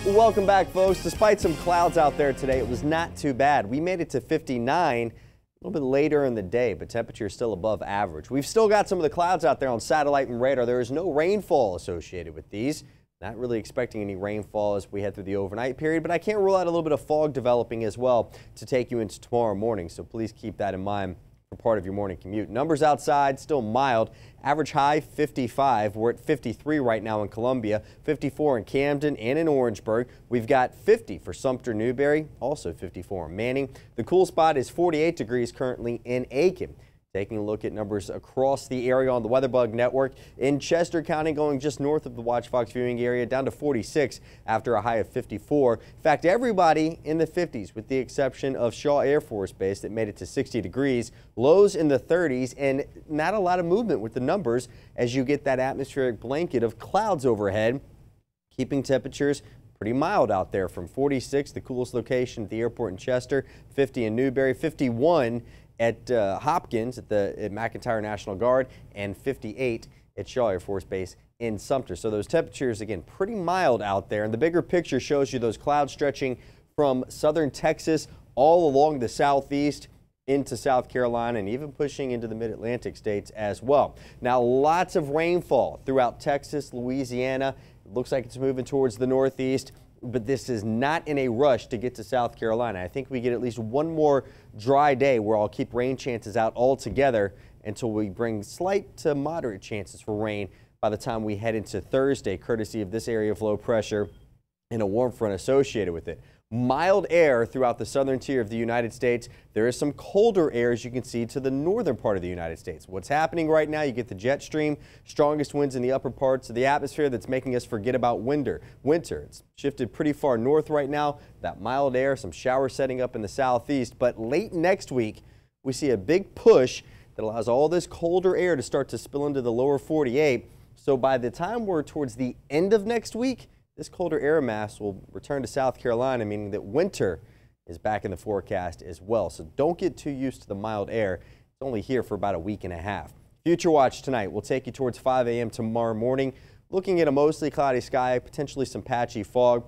Welcome back, folks. Despite some clouds out there today, it was not too bad. We made it to 59 a little bit later in the day, but temperature is still above average. We've still got some of the clouds out there on satellite and radar. There is no rainfall associated with these. Not really expecting any rainfall as we head through the overnight period, but I can't rule out a little bit of fog developing as well to take you into tomorrow morning, so please keep that in mind for part of your morning commute. Numbers outside still mild. Average high 55. We're at 53 right now in Columbia, 54 in Camden and in Orangeburg. We've got 50 for Sumter Newberry, also 54 in Manning. The cool spot is 48 degrees currently in Aiken. Taking a look at numbers across the area on the WeatherBug network. In Chester County, going just north of the Watch Fox viewing area, down to 46 after a high of 54. In fact, everybody in the 50s with the exception of Shaw Air Force Base that made it to 60 degrees. Lows in the 30s and not a lot of movement with the numbers as you get that atmospheric blanket of clouds overhead, keeping temperatures pretty mild out there from 46, the coolest location at the airport in Chester, 50 in Newberry, 51 at Hopkins at McEntire National Guard, and 58 at Shaw Air Force Base in Sumter. So those temperatures, again, pretty mild out there. And the bigger picture shows you those clouds stretching from southern Texas all along the southeast into South Carolina and even pushing into the mid-Atlantic states as well. Now, lots of rainfall throughout Texas, Louisiana. It looks like it's moving towards the northeast, but this is not in a rush to get to South Carolina. I think we get at least one more dry day where I'll keep rain chances out altogether until we bring slight to moderate chances for rain by the time we head into Thursday, courtesy of this area of low pressure and a warm front associated with it. Mild air throughout the southern tier of the United States. There is some colder air, as you can see, to the northern part of the United States. What's happening right now, you get the jet stream, strongest winds in the upper parts of the atmosphere that's making us forget about winter. It's shifted pretty far north right now. That mild air, some showers setting up in the southeast. But late next week, we see a big push that allows all this colder air to start to spill into the lower 48. So by the time we're towards the end of next week, this colder air mass will return to South Carolina, meaning that winter is back in the forecast as well. So don't get too used to the mild air. It's only here for about a week and a half. Future Watch tonight will take you towards 5 a.m. tomorrow morning. Looking at a mostly cloudy sky, potentially some patchy fog.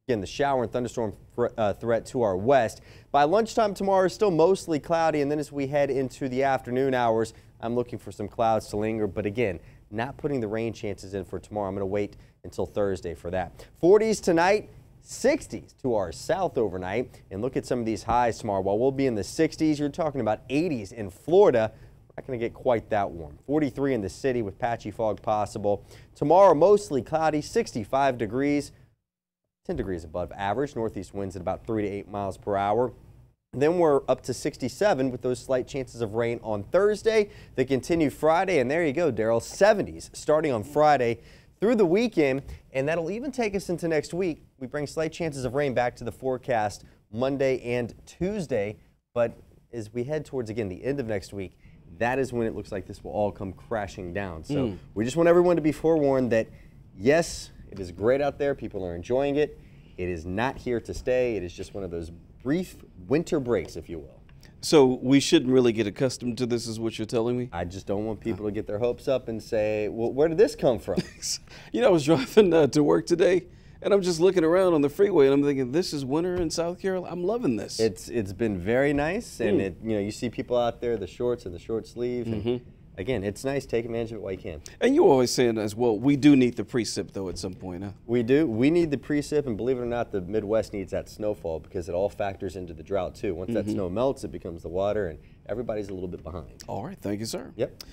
Again, the shower and thunderstorm threat to our west. By lunchtime tomorrow, it's still mostly cloudy, and then as we head into the afternoon hours, I'm looking for some clouds to linger. But again, not putting the rain chances in for tomorrow. I'm going to wait until Thursday for that. 40s tonight, 60s to our south overnight. And look at some of these highs tomorrow. While we'll be in the 60s, you're talking about 80s in Florida. We're not going to get quite that warm. 43 in the city with patchy fog possible. Tomorrow, mostly cloudy, 65 degrees, 10 degrees above average. Northeast winds at about 3 to 8 miles per hour. Then we're up to 67 with those slight chances of rain on Thursday. They continue Friday, and there you go, Daryl, 70s starting on Friday through the weekend, and that'll even take us into next week. We bring slight chances of rain back to the forecast Monday and Tuesday, but as we head towards, again, the end of next week, that is when it looks like this will all come crashing down. So we just want everyone to be forewarned that, yes, it is great out there. People are enjoying it. It is not here to stay. It is just one of those brief winter breaks, if you will. So we shouldn't really get accustomed to this, is what you're telling me? I just don't want people to get their hopes up and say, well, where did this come from? You know, I was driving to work today, and I'm just looking around on the freeway, and I'm thinking, this is winter in South Carolina. I'm loving this. It's been very nice, and you see people out there, the shorts and the short sleeves. And again, it's nice. Take advantage of it while you can. And you always saying as well, we do need the precip, though, at some point, huh? We do. We need the precip, and believe it or not, the Midwest needs that snowfall because it all factors into the drought, too. Once that snow melts, it becomes the water, and everybody's a little bit behind. All right. Thank you, sir. Yep.